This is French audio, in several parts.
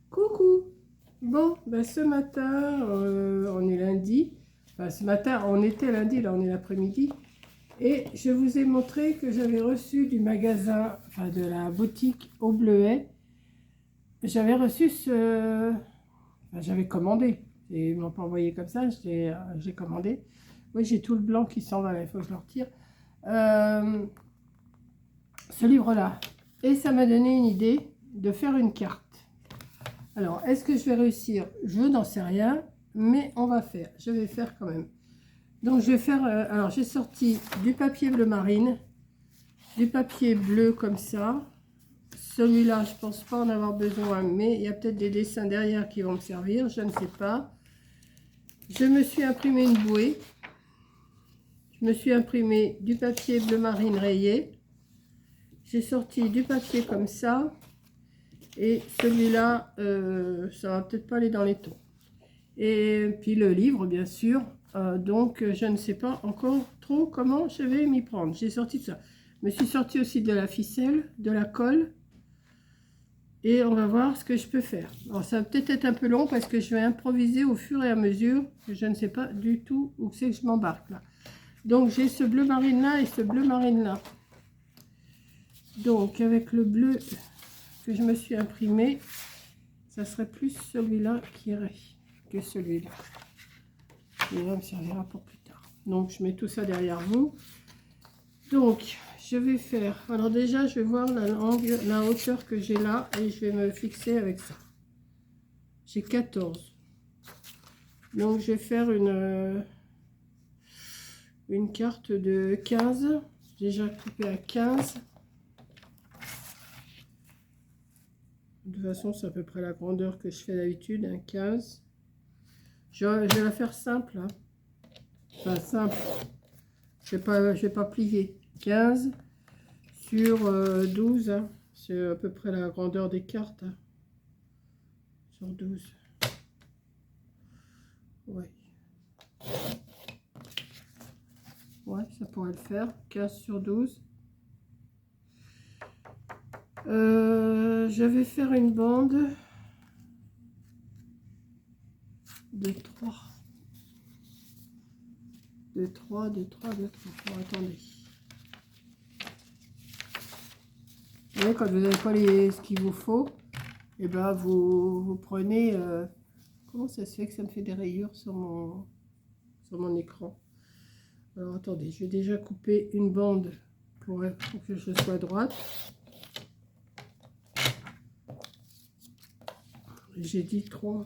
Coucou. Bon, ben ce matin, on est lundi. Enfin, ce matin, on était lundi, là on est l'après-midi. Et je vous ai montré que j'avais reçu du magasin, enfin de la boutique au Bleuet. J'avais reçu ce... enfin, j'avais commandé. Ils ne m'ont pas envoyé comme ça, j'ai commandé. Oui, j'ai tout le blanc qui s'en va, là, il faut que je le retire. Ce livre-là. Et ça m'a donné une idée de faire une carte. Alors, est-ce que je vais réussir? Je n'en sais rien, mais on va faire. Je vais faire quand même. Donc, je vais faire... alors, j'ai sorti du papier bleu marine, du papier bleu comme ça. Celui-là, je pense pas en avoir besoin, mais il y a peut-être des dessins derrière qui vont me servir, je ne sais pas. Je me suis imprimé une bouée. Je me suis imprimé du papier bleu marine rayé. J'ai sorti du papier comme ça. Et celui-là, ça va peut-être pas aller dans les tons. Et puis le livre, bien sûr. Donc, je ne sais pas encore trop comment je vais m'y prendre. J'ai sorti ça. Je me suis sorti aussi de la ficelle, de la colle. Et on va voir ce que je peux faire. Alors, ça va peut-être être un peu long parce que je vais improviser au fur et à mesure. Je ne sais pas du tout où c'est que je m'embarque là. Donc, j'ai ce bleu marine là et ce bleu marine là. Donc, avec le bleu que je me suis imprimé, ça serait plus celui-là qui irait que celui-là. Celui-là me servira pour plus tard. Donc, je mets tout ça derrière vous. Donc, je vais faire... alors déjà, je vais voir la hauteur que j'ai là et je vais me fixer avec ça. J'ai 14. Donc, je vais faire une carte de 15. Déjà coupée à 15. De toute façon, c'est à peu près la grandeur que je fais d'habitude, un 15. Je vais la faire simple. Hein. Enfin, simple. Je vais pas plier. 15 sur 12. Hein. C'est à peu près la grandeur des cartes. Hein. Sur 12. Ouais. Ouais, ça pourrait le faire. 15 sur 12. Je vais faire une bande de 3. De 3, de 3, de 3. Bon, attendez. Vous voyez, quand vous n'avez pas ce qu'il vous faut, et ben vous prenez... comment ça se fait que ça me fait des rayures sur mon écran? Alors attendez, je vais déjà couper une bande pour que je sois droite. J'ai dit 3.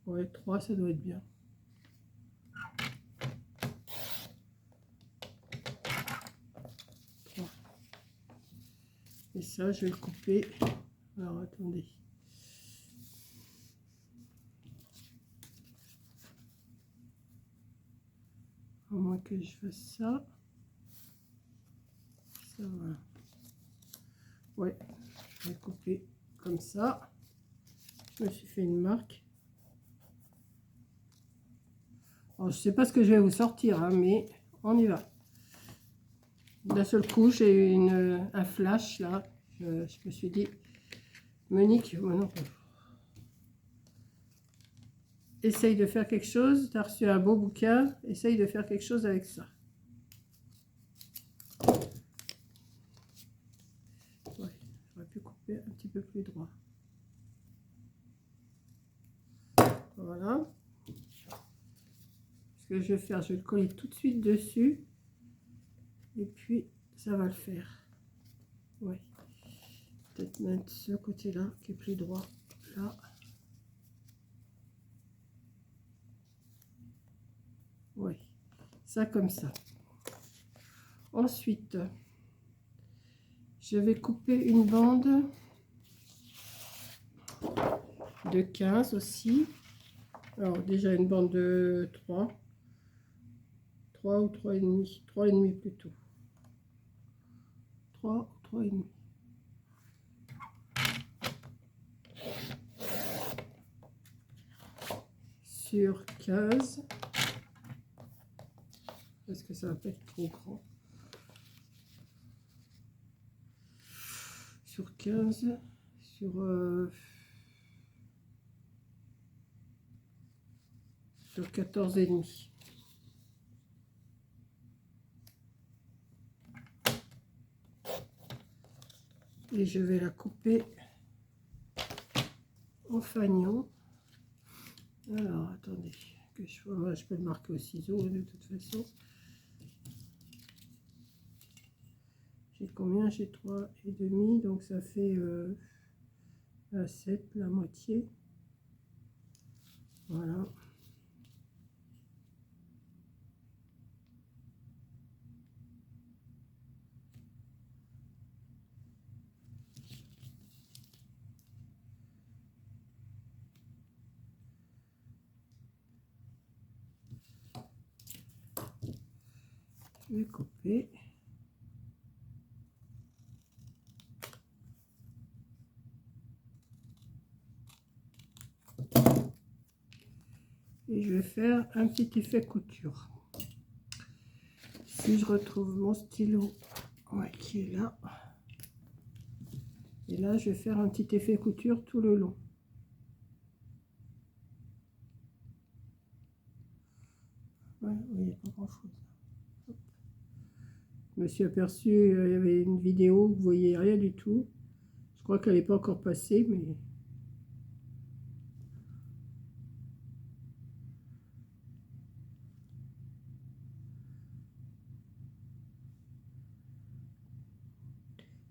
Ouais, 3, ça doit être bien. Et ça, je vais le couper. Alors attendez. À moins que je fasse ça. Ça va. Ouais, je vais couper comme ça. Je me suis fait une marque. Alors, je sais pas ce que je vais vous sortir, hein, mais on y va. D'un seul coup, j'ai eu un flash là. Je me suis dit, Monique, maintenant, essaye de faire quelque chose. Tu as reçu un beau bouquin. Essaye de faire quelque chose avec ça. Ouais, j'aurais pu couper un petit peu plus droit. Voilà. Ce que je vais faire, je vais le coller tout de suite dessus. Et puis, ça va le faire. Ouais. Peut-être mettre ce côté-là qui est plus droit. Là. Oui. Ça comme ça. Ensuite, je vais couper une bande de 15 aussi. Alors, déjà une bande de 3. 3 ou 3,5. 3,5 plutôt. 3 ou 3,5. Sur 15. Parce que ça va pas être trop grand. Sur 15. Sur sur 14,5. Et je vais la couper en fanion. Alors, attendez, que je vois, je peux le marquer au ciseau de toute façon. J'ai combien? J'ai 3,5, donc ça fait 7, la moitié. Voilà. Je vais couper. Et je vais faire un petit effet couture. Si je retrouve mon stylo, ouais, qui est là. Et là, je vais faire un petit effet couture tout le long. Ouais, il n'y a pas grand chose. Je me suis aperçu, il y avait une vidéo où vous voyez rien du tout. Je crois qu'elle n'est pas encore passée, mais...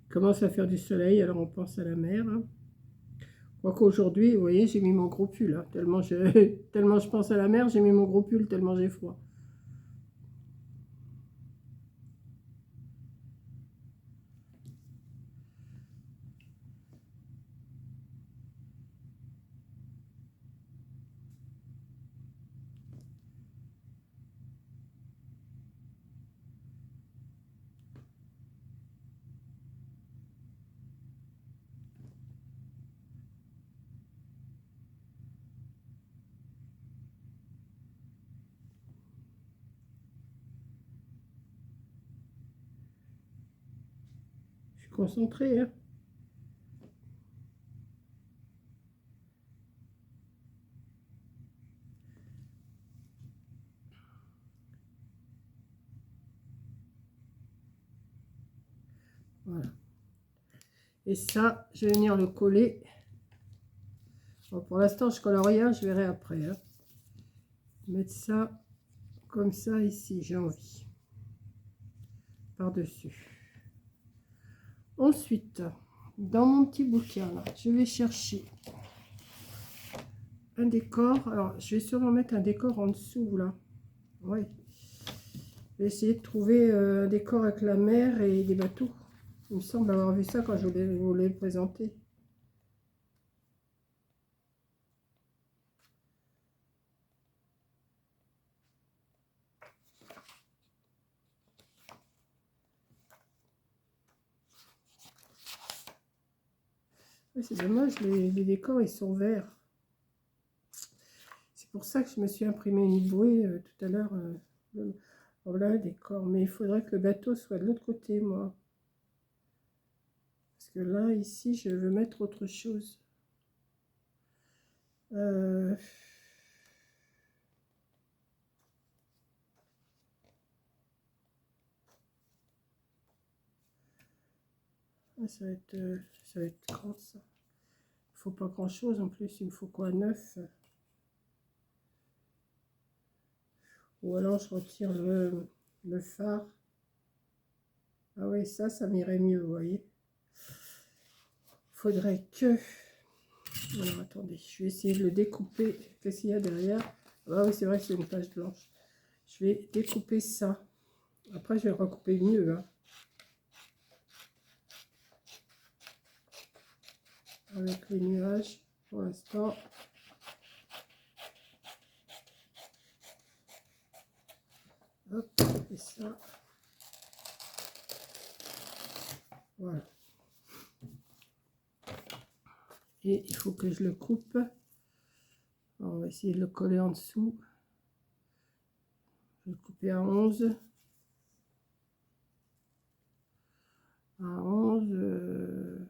Il commence à faire du soleil, alors on pense à la mer. Hein. Quoi qu'aujourd'hui, vous voyez, j'ai mis mon gros pull. Hein, tellement je pense à la mer, j'ai mis mon gros pull, tellement j'ai froid. Je suis concentrée. Hein. Voilà. Et ça, je vais venir le coller. Bon, pour l'instant, je colle rien, je verrai après. Hein. Mettre ça comme ça ici, j'ai envie. Par-dessus. Ensuite, dans mon petit bouquin, là, je vais chercher un décor. Alors, je vais sûrement mettre un décor en dessous, là. Oui. Je vais essayer de trouver un décor avec la mer et des bateaux. Il me semble avoir vu ça quand je voulais le présenter. Oui, c'est dommage, les décors, ils sont verts. C'est pour ça que je me suis imprimé une bouée tout à l'heure. Voilà, le décor. Mais il faudrait que le bateau soit de l'autre côté, moi. Parce que là, ici, je veux mettre autre chose. Ça va être grand, ça. Il faut pas grand chose en plus, il me faut quoi, 9. Ou alors je retire le phare. Ah oui, ça m'irait mieux, vous voyez. Faudrait que... Alors attendez, je vais essayer de le découper. Qu'est-ce qu'il y a derrière? Ah oui, c'est vrai que c'est une page blanche. Je vais découper ça. Après, je vais le recouper mieux. Hein. Avec les nuages, pour l'instant. Hop, et ça. Voilà. Et il faut que je le coupe. Alors, on va essayer de le coller en dessous. Je vais le couper à 11. À 11.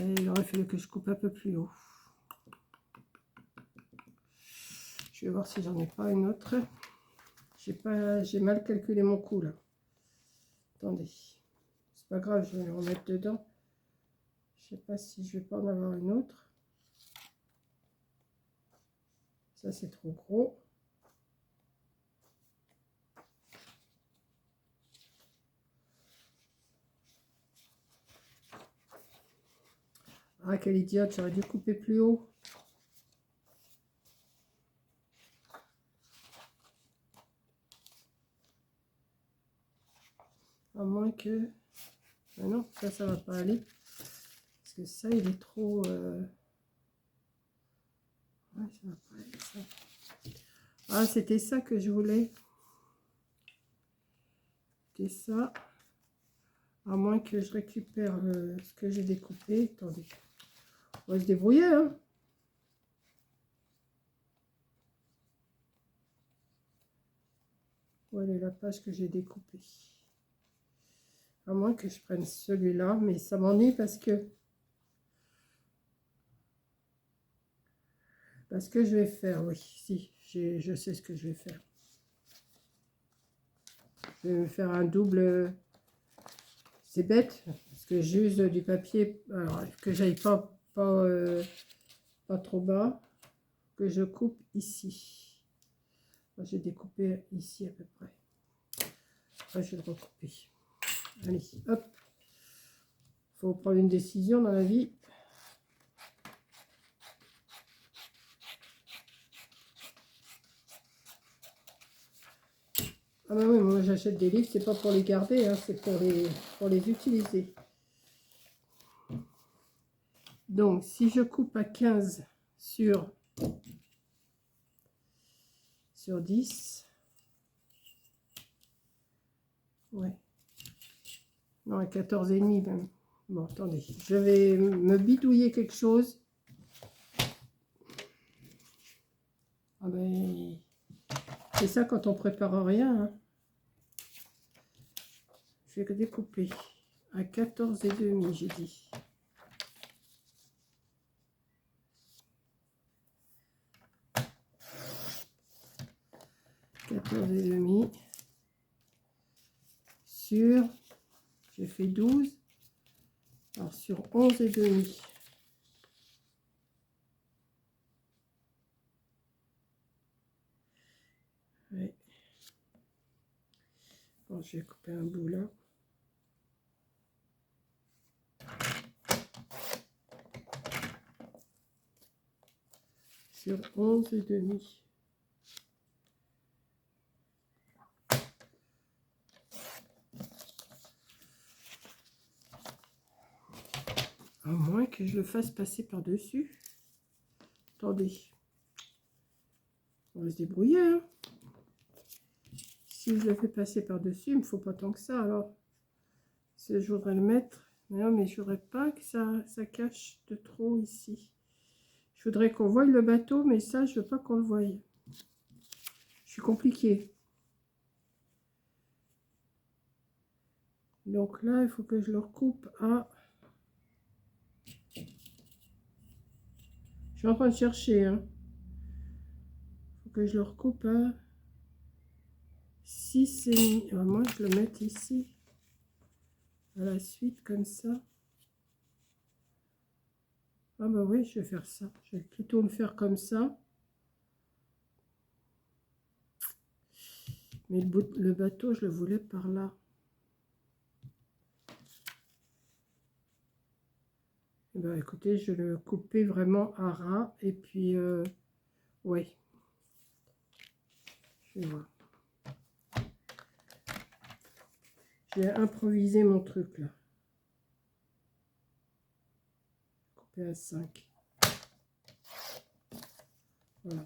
Et il aurait fallu que je coupe un peu plus haut. Je Je vais voir si j'en ai pas une autre. J'ai mal calculé mon coup là. Attendez. C'est pas grave, je vais les remettre dedans. Je sais pas si je vais pas en avoir une autre. Ça c'est trop gros. Ah, quelle idiote, j'aurais dû couper plus haut. À moins que... Ah non, ça va pas aller. Parce que ça, il est trop... Ouais, ça va pas aller, ça. Ah, c'était ça que je voulais. C'était ça. À moins que je récupère ce que j'ai découpé. Attendez. On va se débrouiller, hein. Où est la page que j'ai découpée? À moins que je prenne celui-là. Mais ça m'ennuie parce que... je vais faire, oui, si, je sais ce que je vais faire. Je vais me faire un double... C'est bête, parce que j'use du papier, alors que j'aille pas trop bas, que je coupe ici. J'ai découpé ici à peu près. Après, je vais le recouper. Allez, hop. Faut prendre une décision dans la vie. Ah bah oui, moi j'achète des livres, c'est pas pour les garder, hein, c'est pour les utiliser. Donc, si je coupe à 15 sur 10, ouais, non, à 14,5 même. Bon, attendez, je vais me bidouiller quelque chose. Ah ben, c'est ça quand on prépare rien, hein. Je vais découper à 14,5, j'ai dit. Sur, j'ai fait 12, alors sur 11,5. Ouais. Bon, je vais couper un bout là. Sur 11,5. À moins que je le fasse passer par-dessus. Attendez. On va se débrouiller, hein. Si je le fais passer par-dessus, il me faut pas tant que ça. Alors, si je voudrais le mettre. Non, mais je voudrais pas que ça cache de trop ici. Je voudrais qu'on voie le bateau, mais ça, je veux pas qu'on le voie. Je suis compliqué. Donc là, il faut que je le recoupe à... Je suis en train de chercher, hein. Il faut que je le recoupe à 6,5. Ah, moi, je le mette ici. À la suite, comme ça. Ah bah oui, je vais faire ça. Je vais plutôt me faire comme ça. Mais le bateau, je le voulais par là. Eh ben, écoutez, je vais le couper vraiment à ras. Et puis, ouais. Je vais voir. J'ai improvisé mon truc là. Couper à 5. Voilà.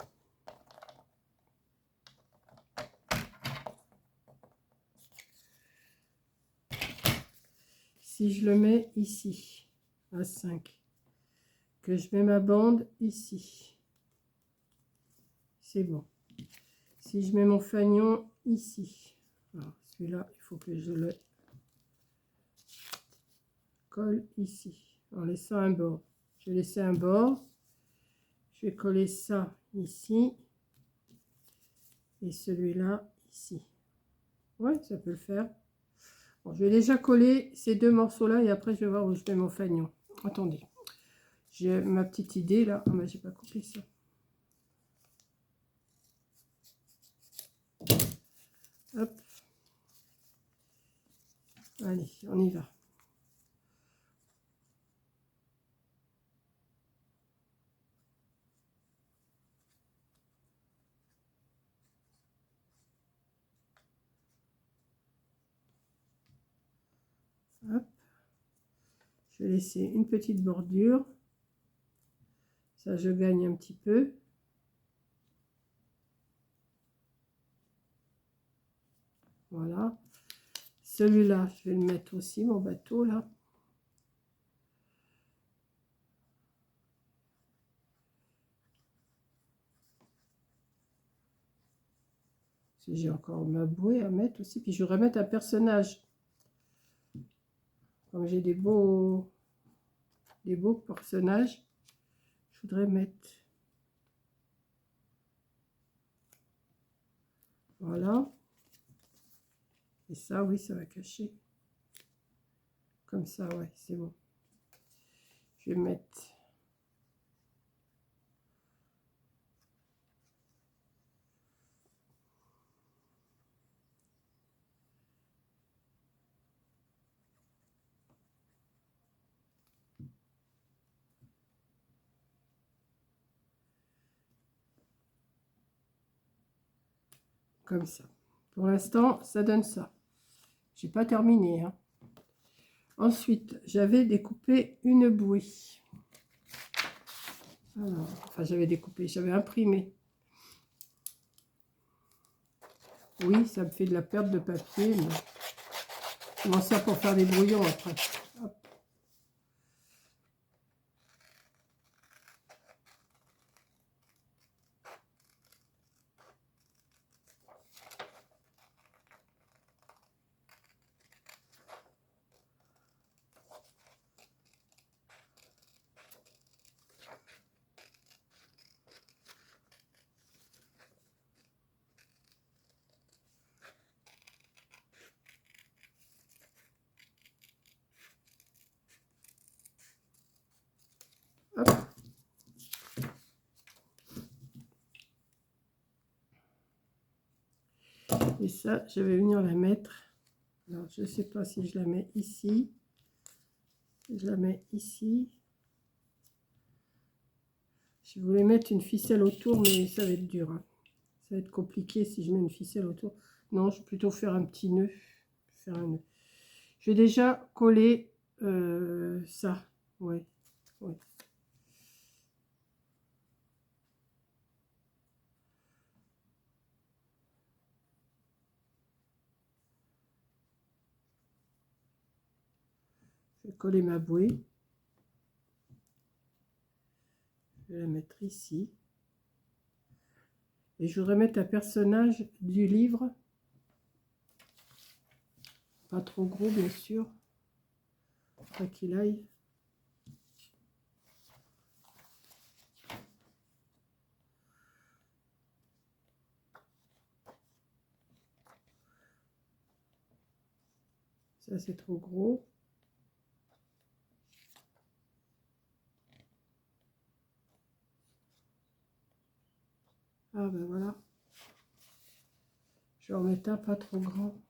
Si je le mets ici, à 5, que je mets ma bande ici, c'est bon. Si je mets mon fanion ici, celui-là, il faut que je le colle ici, en laissant un bord. Je vais laisser un bord. Je vais coller ça ici. et celui-là ici. Ouais, ça peut le faire. Bon, je vais déjà coller ces deux morceaux-là et après je vais voir où je mets mon fanion. Attendez, j'ai ma petite idée là. Ah, mais j'ai pas coupé ça. Hop. Allez, on y va. Hop. Je vais laisser une petite bordure. Ça, je gagne un petit peu. Voilà. Celui-là, je vais le mettre aussi, mon bateau, là. J'ai encore ma bouée à mettre aussi. Puis je voudrais mettre un personnage. Comme j'ai des beaux personnages, je voudrais mettre... Voilà. Et ça, oui, ça va cacher. Comme ça, ouais, c'est bon. Je vais mettre... Comme ça. Pour l'instant, ça donne ça. J'ai pas terminé, hein. Ensuite, j'avais découpé une bouée. Alors, enfin, j'avais découpé, j'avais imprimé. Oui, ça me fait de la perte de papier, mais je m'en sers pour faire des brouillons après. Hop. Hop. Et ça, je vais venir la mettre. Alors, je ne sais pas si je la mets ici. Je la mets ici. Je voulais mettre une ficelle autour, mais ça va être dur, hein. Ça va être compliqué si je mets une ficelle autour. Non, je vais plutôt faire un petit nœud. Faire un nœud. Je vais déjà coller ça. Ouais, ouais. Je vais coller ma bouée. Je vais la mettre ici. Et je voudrais mettre un personnage du livre. Pas trop gros, bien sûr. Pas qu'il aille. Ça, c'est trop gros. Ah ben voilà. Je vais en mettre un pas trop grand.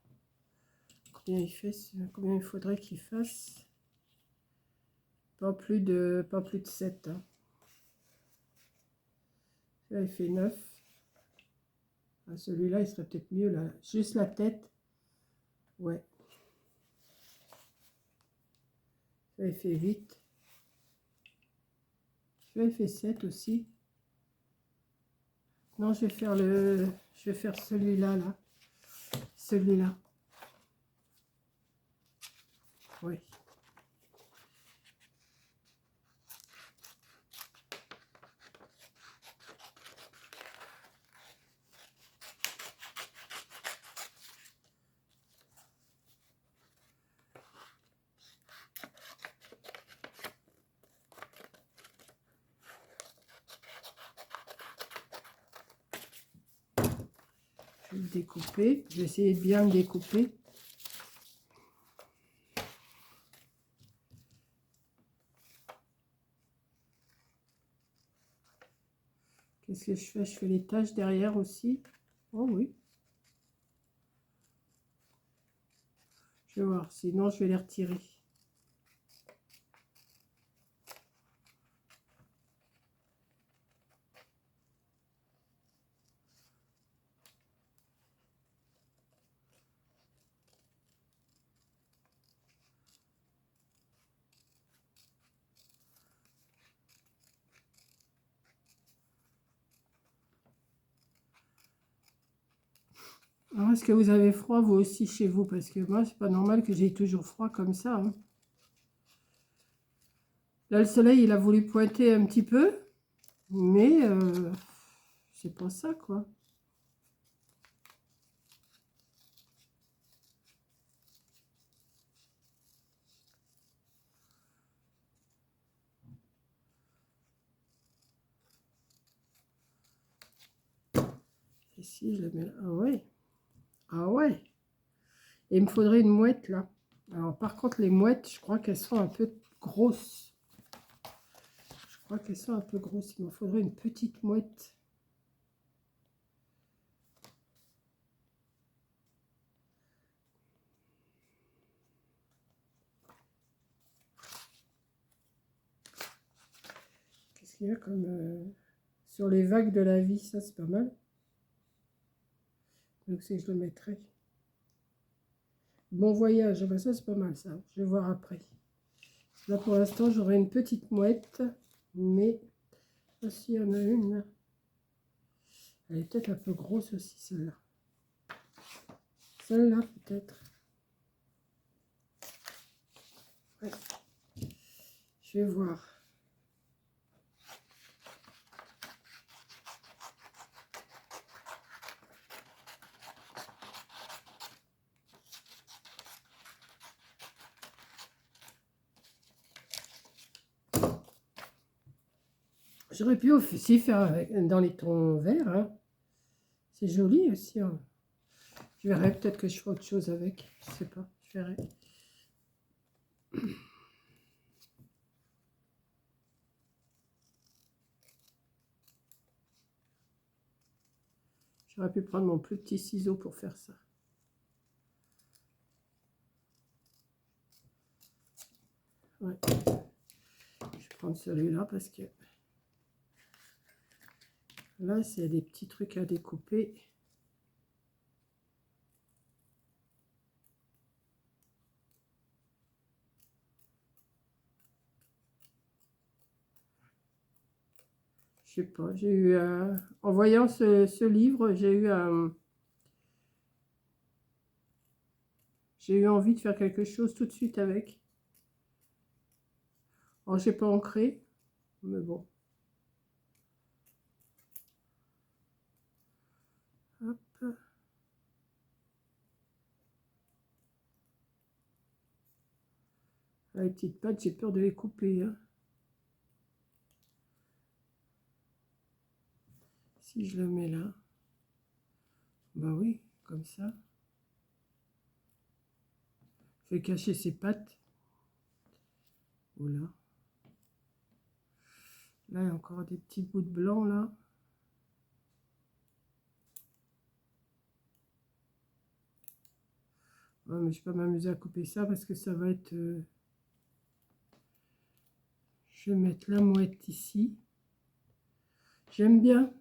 Combien il fait, combien il faudrait qu'il fasse? Pas plus de 7. Hein. Là, il fait 9. Ah, celui-là, il serait peut-être mieux là. Juste la tête. Ouais. Là, il fait 8. Là, il fait 7 aussi. Non, je vais faire celui-là, là. Celui-là. Oui. Je vais le découper. Je vais essayer de bien le découper. Qu'est-ce que je fais? Je fais les taches derrière aussi. Oh oui. Je vais voir. Sinon, je vais les retirer. Alors, est-ce que vous avez froid, vous aussi, chez vous? Parce que moi, c'est pas normal que j'ai toujours froid comme ça. Hein. Là, le soleil, il a voulu pointer un petit peu. Mais c'est pas ça, quoi. Ici, je le mets là. Ah ouais. Ah ouais. Et il me faudrait une mouette, là. Alors, par contre, les mouettes, je crois qu'elles sont un peu grosses. Je crois qu'elles sont un peu grosses. Il me faudrait une petite mouette. Qu'est-ce qu'il y a comme... sur les vagues de la vie, ça, c'est pas mal. Donc, si je le mettrais. Bon voyage, ben ça, c'est pas mal, ça. Je vais voir après. Là, pour l'instant, j'aurai une petite mouette. Mais, s'il y en a une... Elle est peut-être un peu grosse aussi, celle-là. Celle-là, peut-être. Ouais. Je vais voir. J'aurais pu aussi faire avec, dans les tons verts. Hein. C'est joli aussi. Hein. Je verrai, peut-être que je ferai autre chose avec. Je sais pas, je verrai. J'aurais pu prendre mon plus petit ciseau pour faire ça. Ouais. Je vais prendre celui-là parce que là, c'est des petits trucs à découper. Je sais pas, j'ai eu... en voyant ce livre, j'ai eu envie de faire quelque chose tout de suite avec. Alors, j'ai pas ancré, mais bon. Hop. Les petites pattes, j'ai peur de les couper. Hein. Si je le mets là, bah oui, comme ça. Je vais cacher ses pattes. Voilà. Là, il y a encore des petits bouts de blanc, là. Ouais, mais je ne vais pas m'amuser à couper ça parce que ça va être... Je vais mettre la mouette ici. J'aime bien.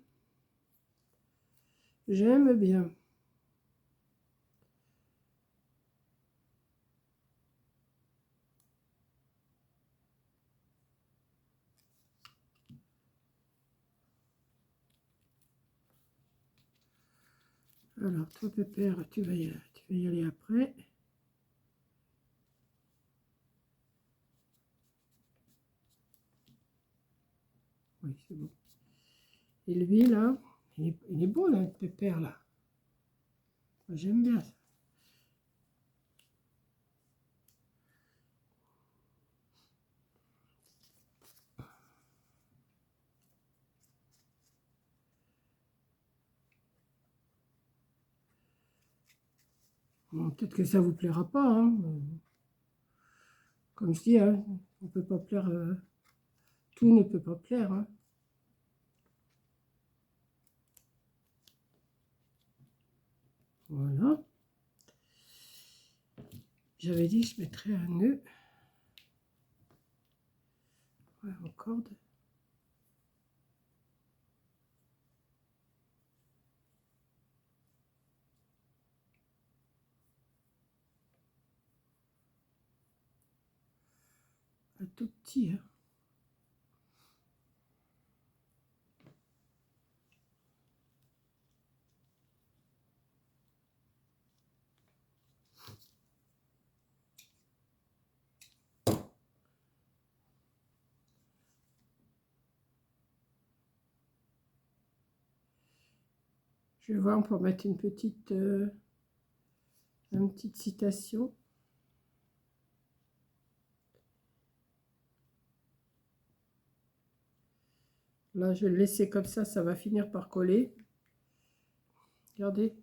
J'aime bien. Alors, toi, Pépère, tu vas y aller après. Oui, c'est bon. Et lui, là, il est beau, là, le Pépère, là. J'aime bien ça. Bon, peut-être que ça vous plaira pas, hein. Comme je dis, hein, on peut pas plaire, tout ne peut pas plaire, hein. Voilà. J'avais dit que je mettrais un nœud. Ouais, en corde. Un tout petit, hein. Je vais voir pour mettre une petite citation. Là, je vais le laisser comme ça va finir par coller. Regardez.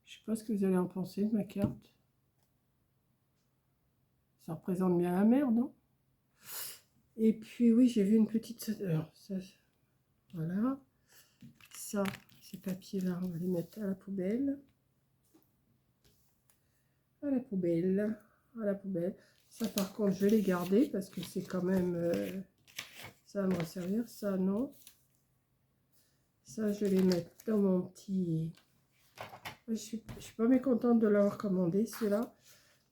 Je sais pas ce que vous allez en penser de ma carte. Ça représente bien la mer, non? Et puis oui, j'ai vu une petite... Alors, ça, voilà. Ça, ces papiers-là, on va les mettre à la poubelle. À la poubelle. À la poubelle. Ça, par contre, je vais les garder parce que c'est quand même... ça va me servir. Ça, non. Ça, je vais les mettre dans mon petit... Je suis pas mécontente de l'avoir commandé, celui-là.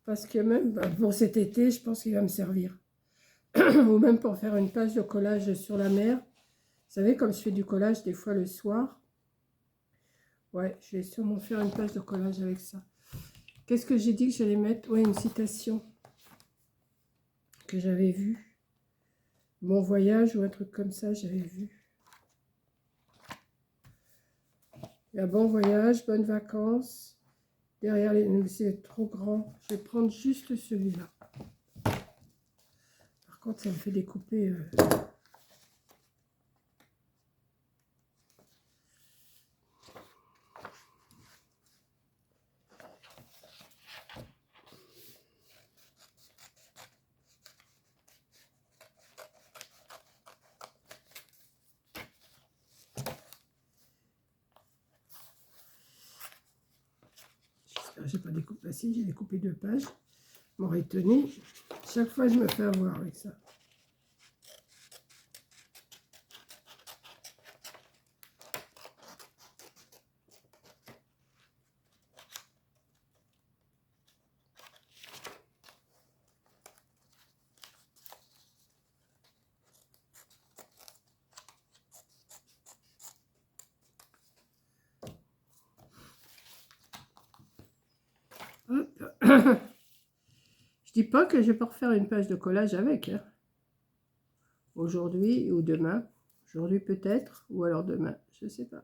Parce que même pour cet été, je pense qu'il va me servir. Ou même pour faire une page de collage sur la mer. Vous savez, comme je fais du collage des fois le soir. Ouais, je vais sûrement faire une page de collage avec ça. Qu'est-ce que j'ai dit que j'allais mettre? Ouais, une citation que j'avais vue. Bon voyage ou un truc comme ça, j'avais vu. Il y a bon voyage, bonnes vacances. Derrière les... C'est trop grand. Je vais prendre juste celui-là. Par contre, ça me fait découper... J'ai pas découpé, si j'ai découpé 2 pages. M'aurait tenu. Chaque fois, je me fais avoir avec ça. Hop. Je dis pas que je vais pas refaire une page de collage avec. Hein. Aujourd'hui ou demain. Aujourd'hui peut-être, ou alors demain, je sais pas.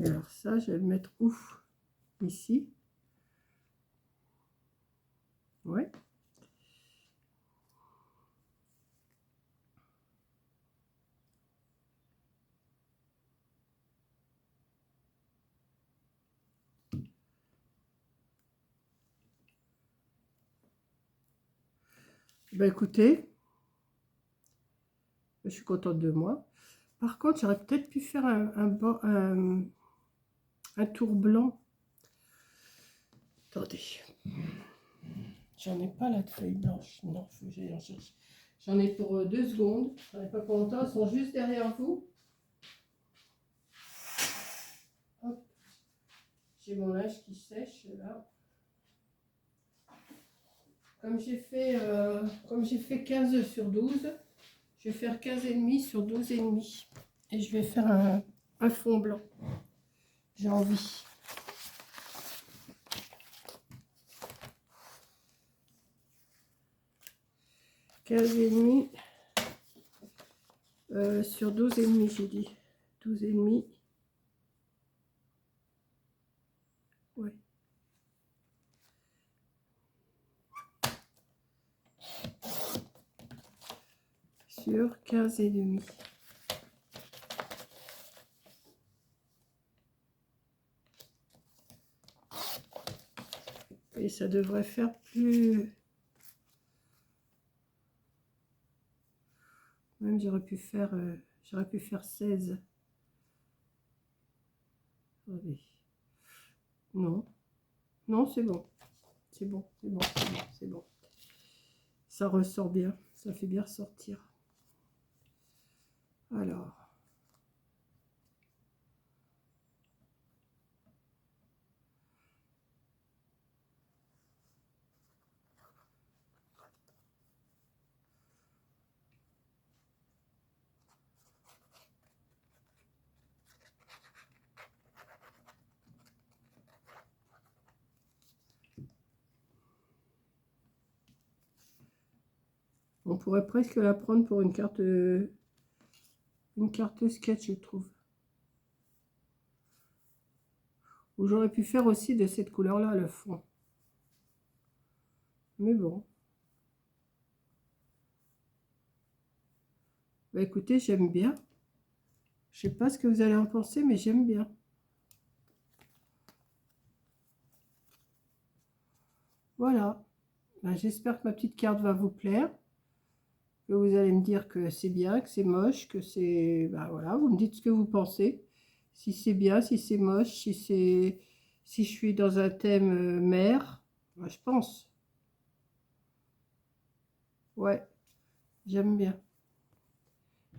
Et alors ça, je vais le mettre où? Ici. Ouais. Ben écoutez, je suis contente de moi. Par contre, j'aurais peut-être pu faire un tour blanc. Attendez. J'en ai pas là de feuilles blanches. Non, faut que j'aille en chercher. J'en ai pour 2 secondes. J'en ai pas pour longtemps. Elles sont juste derrière vous. Hop. J'ai mon linge qui sèche là. Comme j'ai fait 15 sur 12, je vais faire 15,5 sur 12,5. Et je vais faire un fond blanc. J'ai envie. Sur 12,5, j'ai dit. 12,5. sur 15 et demi. Et ça devrait faire plus... Même j'aurais pu faire 16. Attendez. Non. Non, c'est bon. C'est bon, c'est bon, c'est bon, c'est bon. Ça ressort bien. Ça fait bien ressortir. Alors. On pourrait presque la prendre pour une carte sketch, je trouve. Ou j'aurais pu faire aussi de cette couleur-là le fond. Mais bon. Bah écoutez, j'aime bien. Je sais pas ce que vous allez en penser, mais j'aime bien. Voilà. Bah, j'espère que ma petite carte va vous plaire. Que vous allez me dire que c'est bien, que c'est moche, que c'est... Bah voilà, vous me dites ce que vous pensez. Si c'est bien, si c'est moche, si je suis dans un thème mer, bah, je pense. Ouais, j'aime bien.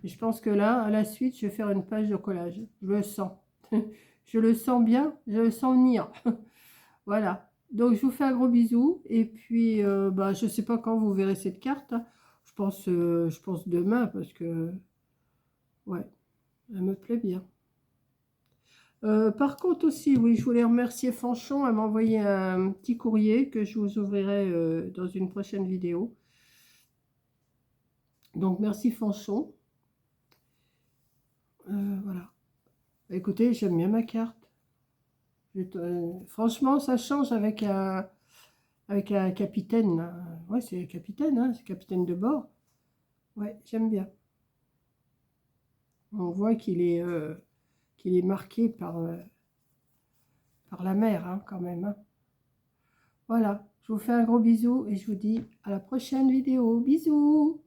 Et je pense que là, à la suite, je vais faire une page de collage. Je le sens. Je le sens bien, je le sens venir. Voilà. Donc, je vous fais un gros bisou. Et puis, bah, je ne sais pas quand vous verrez cette carte, hein. Je pense demain parce que, ouais, elle me plaît bien. Par contre aussi, oui, je voulais remercier Fanchon. Elle m'a envoyé un petit courrier que je vous ouvrirai dans une prochaine vidéo. Donc, merci Fanchon. Voilà. Écoutez, j'aime bien ma carte. Franchement, ça change avec un capitaine, là. Ouais, c'est capitaine, hein, c'est capitaine de bord. Ouais, j'aime bien. On voit qu'il est marqué par la mer, hein, quand même, hein. Voilà, je vous fais un gros bisou et je vous dis à la prochaine vidéo. Bisous!